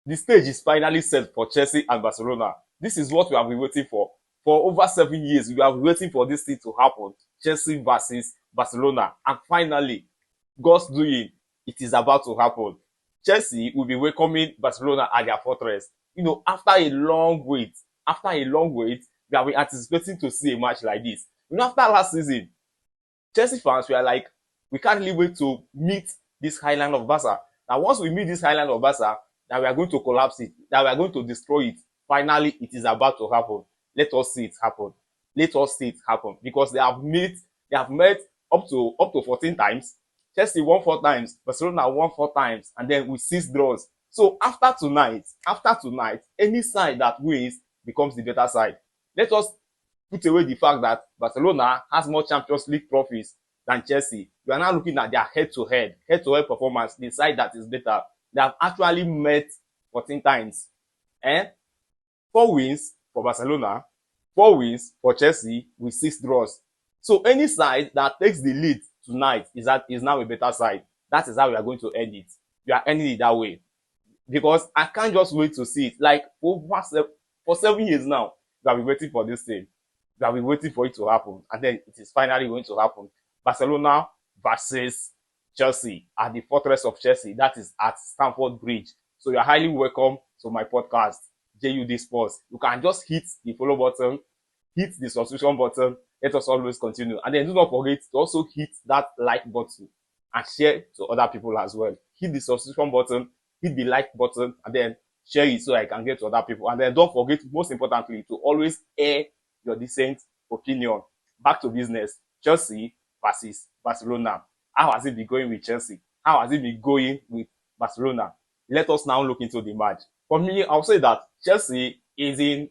The stage is finally set for Chelsea and Barcelona. This is what we have been waiting for. For over 7 years, we have been waiting for this thing to happen. Chelsea versus Barcelona. And finally, God's doing, it is about to happen. Chelsea will be welcoming Barcelona at their fortress. You know, after a long wait, we have been anticipating to see a match like this. You know, after last season, Chelsea fans were like, we can't really wait to meet this highland of Barca. Now, once we meet this highland of Barca, that we are going to collapse it, that we are going to destroy it. Finally, it is about to happen. Let us see it happen. Let us see it happen. Because they have met up to 14 times. Chelsea won 4 times, Barcelona won 4 times, and then with 6 draws. So after tonight, any side that wins becomes the better side. Let us put away the fact that Barcelona has more Champions League trophies than Chelsea. We are now looking at their head-to-head performance, the side that is better. They have actually met 14 times. 4 wins for Barcelona, 4 wins for Chelsea with 6 draws. So any side that takes the lead tonight is now a better side. That is how we are going to end it. We are ending it that way. Because I can't just wait to see it. Like for 7 years now, we have been waiting for this thing. We have been waiting for it to happen. And then it is finally going to happen. Barcelona versus Chelsea at the fortress of Chelsea. That is at Stamford Bridge. So you are highly welcome to my podcast, J.U.D Sports. You can just hit the follow button, hit the subscription button. Let us always continue. And then do not forget to also hit that like button and share to other people as well. Hit the subscription button, hit the like button, and then share it so I can get to other people. And then don't forget, most importantly, to always air your decent opinion. Back to business. Chelsea versus Barcelona. How has it been going with Chelsea? How has it been going with Barcelona? Let us now look into the match. For me, I'll say that Chelsea is in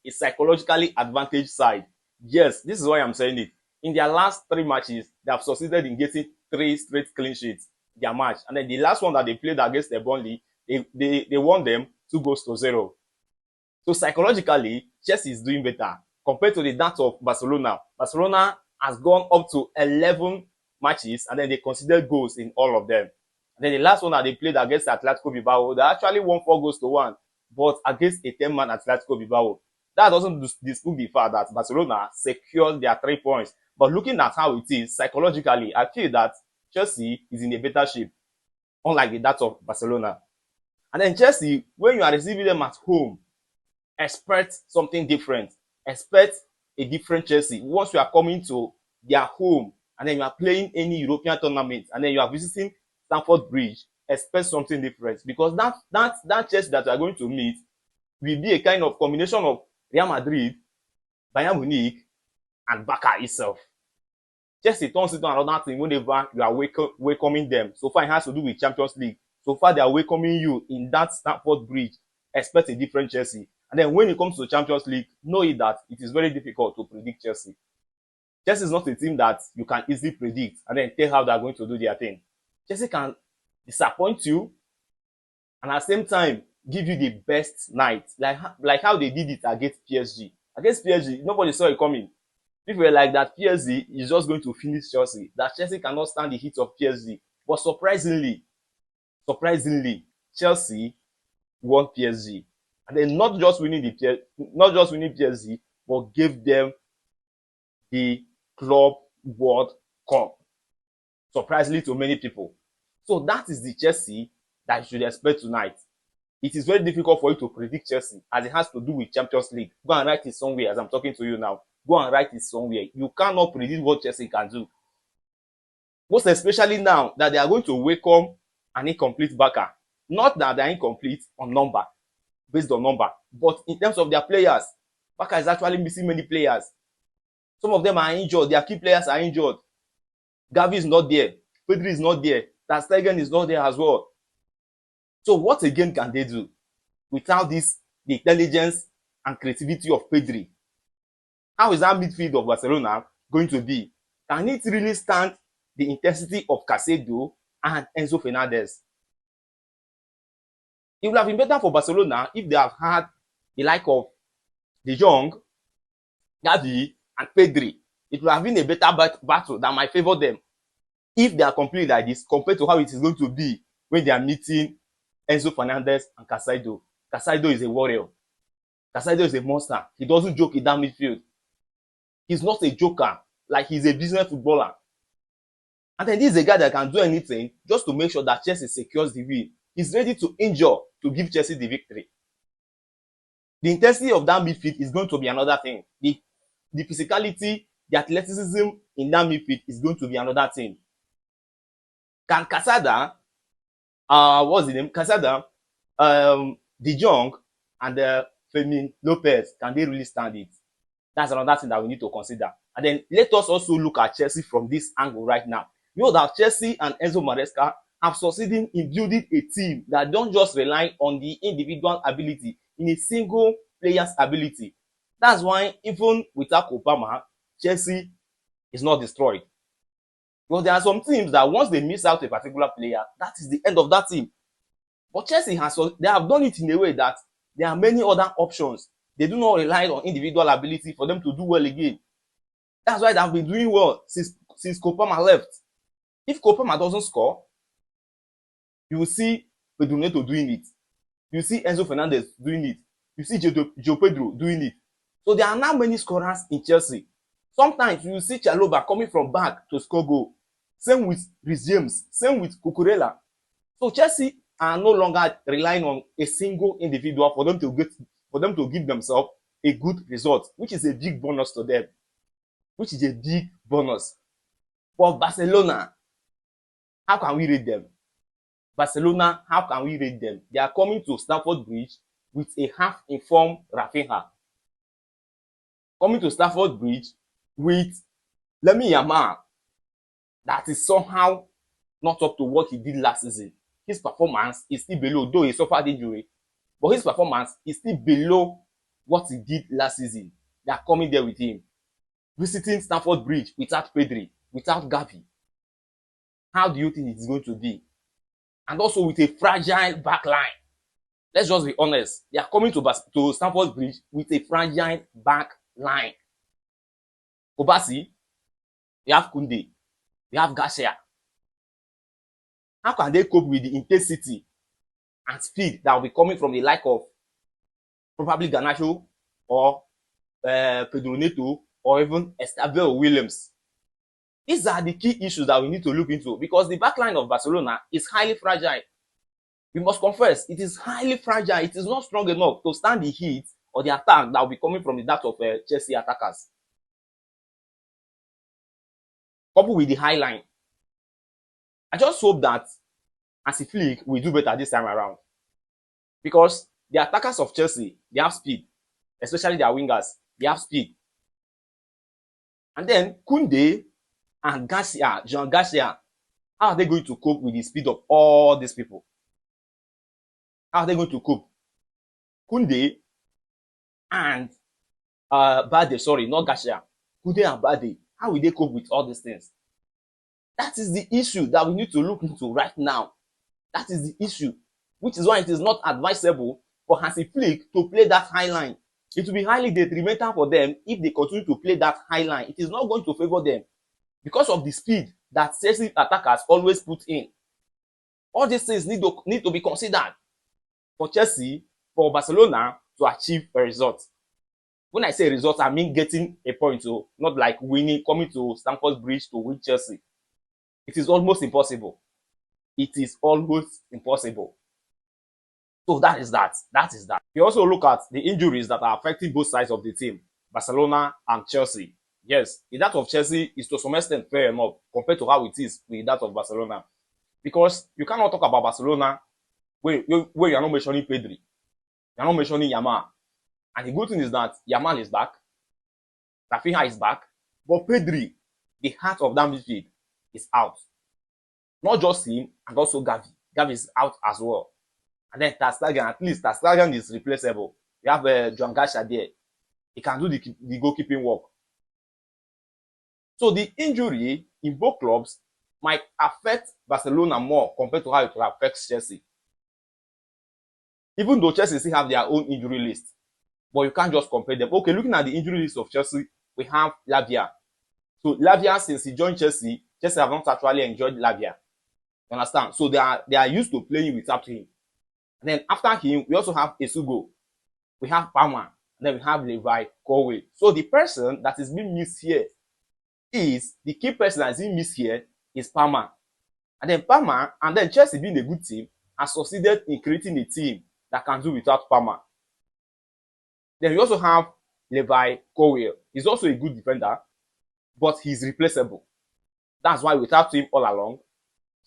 a psychologically advantaged side. Yes, this is why I'm saying it. In their last 3 matches, they have succeeded in getting 3 straight clean sheets in their match. And then the last one that they played against the Burnley, they won them 2-0. So psychologically, Chelsea is doing better compared to that of Barcelona. Barcelona has gone up to 11 matches and then they considered goals in all of them. And then the last one that they played against Atletico Bilbao, they actually won 4-1, but against a 10-man Atletico Bilbao. That doesn't dispute the fact that Barcelona secured their 3 points. But looking at how it is, psychologically, I feel that Chelsea is in a better shape, unlike that of Barcelona. And then Chelsea, when you are receiving them at home, expect something different. Expect a different Chelsea. Once you are coming to their home, and then you are playing any European tournament, and then you are visiting Stamford Bridge, expect something different. Because that Chelsea that you are going to meet will be a kind of combination of Real Madrid, Bayern Munich, and Barca itself. Chelsea turns into another thing whenever you are welcoming them. So far, it has to do with Champions League. So far, they are welcoming you in that Stamford Bridge. Expect a different Chelsea. And then when it comes to Champions League, know that it is very difficult to predict Chelsea. Chelsea is not a team that you can easily predict and then tell how they are going to do their thing. Chelsea can disappoint you and at the same time give you the best night, like how they did it against PSG. Against PSG, nobody saw it coming. People were like that PSG is just going to finish Chelsea, that Chelsea cannot stand the heat of PSG. But surprisingly, Chelsea won PSG. And then not just winning PSG, but gave them the Club World Cup. Surprisingly to many people. So that is the Chelsea that you should expect tonight. It is very difficult for you to predict Chelsea as it has to do with Champions League. Go and write it somewhere as I'm talking to you now. Go and write it somewhere. You cannot predict what Chelsea can do. Most especially now that they are going to welcome an incomplete Barca. Not that they are incomplete on number, based on number, but in terms of their players. Barca is actually missing many players. Some of them are injured. Their key players are injured. Gavi is not there. Pedri is not there. Ter Stegen is not there as well. So what again can they do without the intelligence and creativity of Pedri? How is that midfield of Barcelona going to be? Can it really stand the intensity of Caicedo and Enzo Fernandez? It would have been better for Barcelona if they have had the like of De Jong, Gavi, and Pedri. It would have been a better battle that might favor them if they are completely like this compared to how it is going to be when they are meeting Enzo Fernandez and Casado. Casado is a warrior. Casado is a monster. He doesn't joke in that midfield. He's not a joker. Like, he's a business footballer. And then this is a guy that can do anything just to make sure that Chelsea secures the win. He's ready to injure to give Chelsea the victory. The intensity of that midfield is going to be another thing. The physicality, the athleticism in that midfield is going to be another thing. Can Casada, what's the name? Casada, De Jong, and Fermin Lopez, can they really stand it? That's another thing that we need to consider. And then let us also look at Chelsea from this angle right now. You know that Chelsea and Enzo Maresca have succeeded in building a team that don't just rely on the individual ability in a single player's ability. That's why even without Obama, Chelsea is not destroyed. Because there are some teams that once they miss out a particular player, that is the end of that team. But Chelsea they have done it in a way that there are many other options. They do not rely on individual ability for them to do well again. That's why they have been doing well since Kopama left. If Kopama doesn't score, you will see Pedro Neto doing it. You see Enzo Fernandez doing it. You see Joe Pedro doing it. So there are now many scorers in Chelsea. Sometimes you will see Chalobah coming from back to score goal. Same with Rhys James. Same with Cucurella. So Chelsea are no longer relying on a single individual for them to give themselves a good result, which is a big bonus to them. Which is a big bonus. For Barcelona, how can we rate them? Barcelona, how can we rate them? They are coming to Stamford Bridge with a half-informed Rafinha. Coming to Stamford Bridge with Lamine Yamal that is somehow not up to what he did last season. His performance is still below, though he suffered injury, but his performance is still below what he did last season. They are coming there with him. Visiting Stamford Bridge without Pedri, without Gavi. How do you think it is going to be? And also with a fragile back line. Let's just be honest. They are coming to Stamford Bridge with a fragile back line. Kobasi, we have Kunde, we have Garcia. How can they cope with the intensity and speed that will be coming from the like of probably Garnacho or Pedro Neto or even Estevao Williams? These are the key issues that we need to look into because the backline of Barcelona is highly fragile. We must confess, it is highly fragile. It is not strong enough to stand the heat or the attack that will be coming from the depth of Chelsea attackers. Coupled with the high line. I just hope that Hansi Flick will do better this time around. Because the attackers of Chelsea, they have speed. Especially their wingers, they have speed. And then Kunde and Garcia, Jean Garcia, how are they going to cope with the speed of all these people? How are they going to cope? Kunde and Bade, sorry, not Garcia. Kunde and Bade, how will they cope with all these things? That is the issue that we need to look into right now. That is the issue, which is why it is not advisable for Hansi Flick to play that high line. It will be highly detrimental for them if they continue to play that high line. It is not going to favor them because of the speed that Chelsea attackers always put in. All these things need to be considered for Chelsea, for Barcelona to achieve a result. When I say result, I mean getting a point, so not like winning, coming to Stamford Bridge to win Chelsea. It is almost impossible. It is almost impossible. So that is that. That is that. We also look at the injuries that are affecting both sides of the team, Barcelona and Chelsea. Yes, that of Chelsea is to some extent fair enough compared to how it is with that of Barcelona. Because you cannot talk about Barcelona where you are not mentioning Pedri. You are not mentioning Yamal. And the good thing is that Yamal is back. Rafinha is back. But Pedri, the heart of that midfield, is out. Not just him, and also Gavi. Gavi is out as well. And then Ter Stegen, at least Ter Stegen is replaceable. You have Joan Garcia there. He can do the goalkeeping work. So the injury in both clubs might affect Barcelona more compared to how it will affect Chelsea. Even though Chelsea still have their own injury list. But you can't just compare them. Okay, looking at the injury list of Chelsea, we have Lavia. So Lavia, since he joined Chelsea, Chelsea have not actually enjoyed Lavia. You understand? So they are used to playing without him. And then after him, we also have Esugo, we have Palmer, and then we have Levi Colwill. So the person that is being missed here is the key person that is being missed here is Palmer. And then Chelsea being a good team has succeeded in creating a team that can do without Palmer. Then we also have Levi Colwill. He's also a good defender, but he's replaceable. That's why without him all along,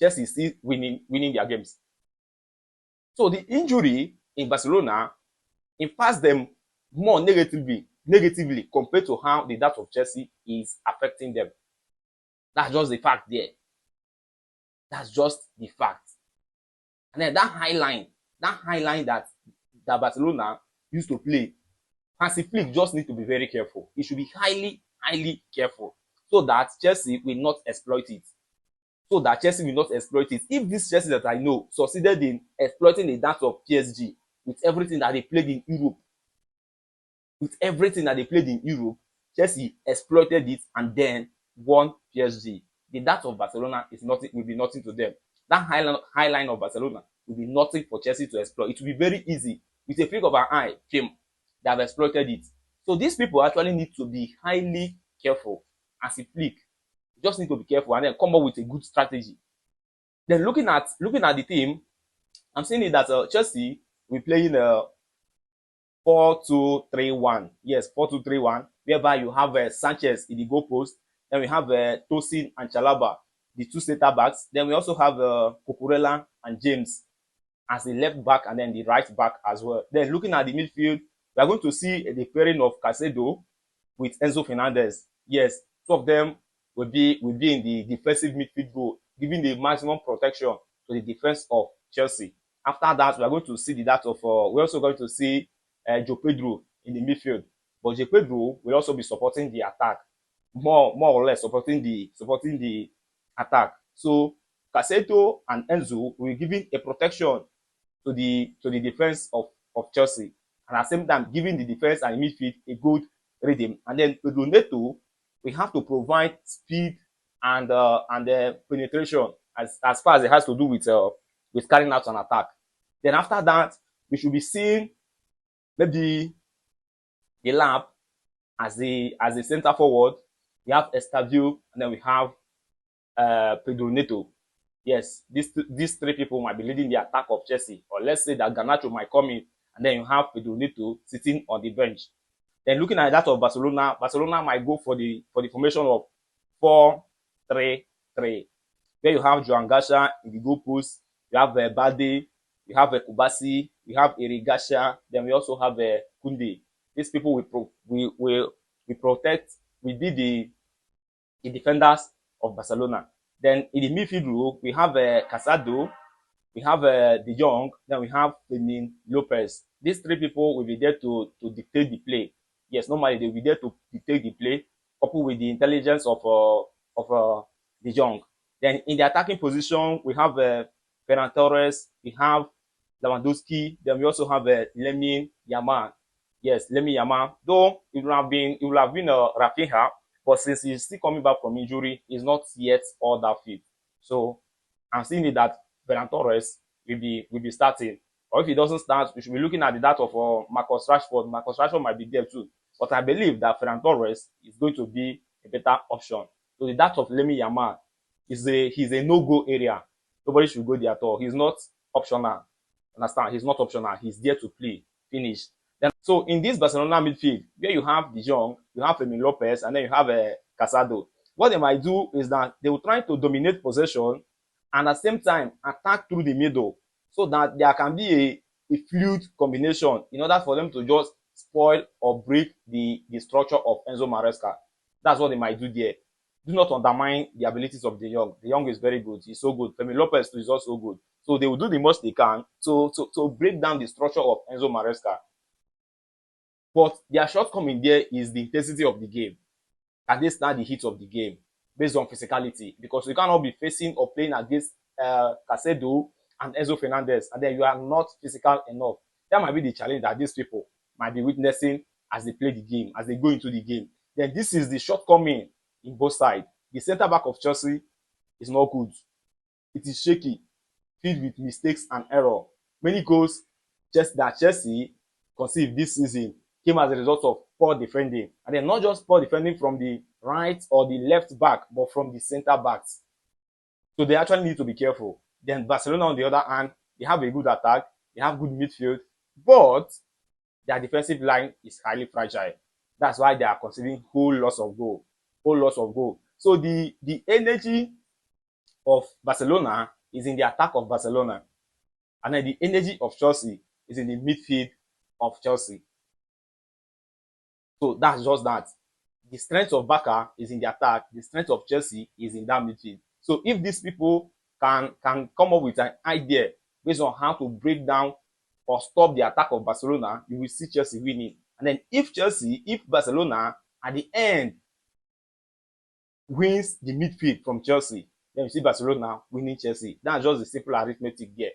Chelsea is still winning their games. So the injury in Barcelona impacts them more negatively compared to how the that of Chelsea is affecting them. That's just the fact there. That's just the fact. And then that high line that Barcelona used to play, Hansi Flick just need to be very careful. He should be highly careful so that Chelsea will not exploit it. If this Chelsea that I know succeeded in exploiting the dance of PSG with everything that they played in Europe, Chelsea exploited it and then won PSG. The dance of Barcelona will be nothing to them. That high line of Barcelona will be nothing for Chelsea to exploit. It will be very easy. With a flick of an eye, they have exploited it. So these people actually need to be highly careful. As a flick, you just need to be careful and then come up with a good strategy. Then looking at the team, I'm seeing that Chelsea will play in 4-2-3-1. Yes, 4-2-3-1, whereby you have Sanchez in the goalpost. Then we have Tosin and Chalaba, the two center backs. Then we also have Cucurella and James as the left back and then the right back as well. Then looking at the midfield, we are going to see the pairing of Caicedo with Enzo Fernandez. Yes, two of them will be in the defensive midfield role, giving the maximum protection to the defense of Chelsea. After that, we are going to see we're also going to see Joe Pedro in the midfield. But Joe Pedro will also be supporting the attack, more or less supporting the attack. So Caicedo and Enzo will be giving a protection to the defense of Chelsea, and at the same time giving the defense and midfield a good rhythm. And then Pedro Neto, we have to provide speed and penetration as far as it has to do with carrying out an attack. Then after that, we should be seeing maybe the Lab as the center forward. We have Estavio, and then we have Pedro Neto. Yes, these three people might be leading the attack of Chelsea. Or let's say that Garnacho might come in, and then you have Pedro Neto sitting on the bench. Then looking at that of Barcelona, Barcelona might go for the formation of 4-3-3, where you have Joan Garcia in the goalpost, you have Balde, you have Kubasi, we have Irigasha, then we also have Kunde. These people will be the defenders of Barcelona. Then in the midfield role, we have Casado, we have De Jong, then we have Fermin Lopez. These three people will be there to dictate the play. Yes, normally they will be there to dictate the play, coupled with the intelligence of De Jong. Then in the attacking position, we have Ferran Torres, we have Lewandowski, then we also have Lamine Yamal. Yes, Lamine Yamal. Though it will have been Rafinha, but since he's still coming back from injury, he's not yet all that fit. So I'm seeing it that Ferran Torres will be starting. Or if he doesn't start, we should be looking at the data of Marcus Rashford. Marcus Rashford might be there too. But I believe that Ferran Torres is going to be a better option. So the data of Lamine Yamal he's a no-go area. Nobody should go there at all. He's not optional. Understand? He's not optional. He's there to play. Finish. Then, so in this Barcelona midfield, where you have De Jong, you have Fermin Lopez, and then you have Casado. What they might do is that they will try to dominate possession and at the same time attack through the middle so that there can be a fluid combination in order for them to just spoil or break the structure of Enzo Maresca. That's what they might do there. Do not undermine the abilities of De Jong. De Jong is very good. He's so good. Fermin Lopez too is also good. So they will do the most they can to break down the structure of Enzo Maresca. But their shortcoming there is the intensity of the game. Can they stand the heat of the game based on physicality? Because you cannot be facing or playing against Caicedo and Enzo Fernandez, and then you are not physical enough. That might be the challenge that these people might be witnessing as they play the game, as they go into the game. Then this is the shortcoming in both sides. The center back of Chelsea is not good. It is shaky, filled with mistakes and error. many goals that Chelsea conceived this season came as a result of poor defending. And then not just poor defending from the right or the left back, but from the center backs. So they actually need to be careful. Then Barcelona, on the other hand, they have a good attack, they have good midfield, but their defensive line is highly fragile. That's why they are conceding whole lots of goal. So the energy of Barcelona is in the attack of Barcelona. And then the energy of Chelsea is in the midfield of Chelsea. So that's just that. The strength of Barca is in the attack. The strength of Chelsea is in that midfield. So if these people can come up with an idea based on how to break down or stop the attack of Barcelona, you will see Chelsea winning. And then if Barcelona at the end wins the midfield from Chelsea, then you see Barcelona winning Chelsea. That's just the simple arithmetic there.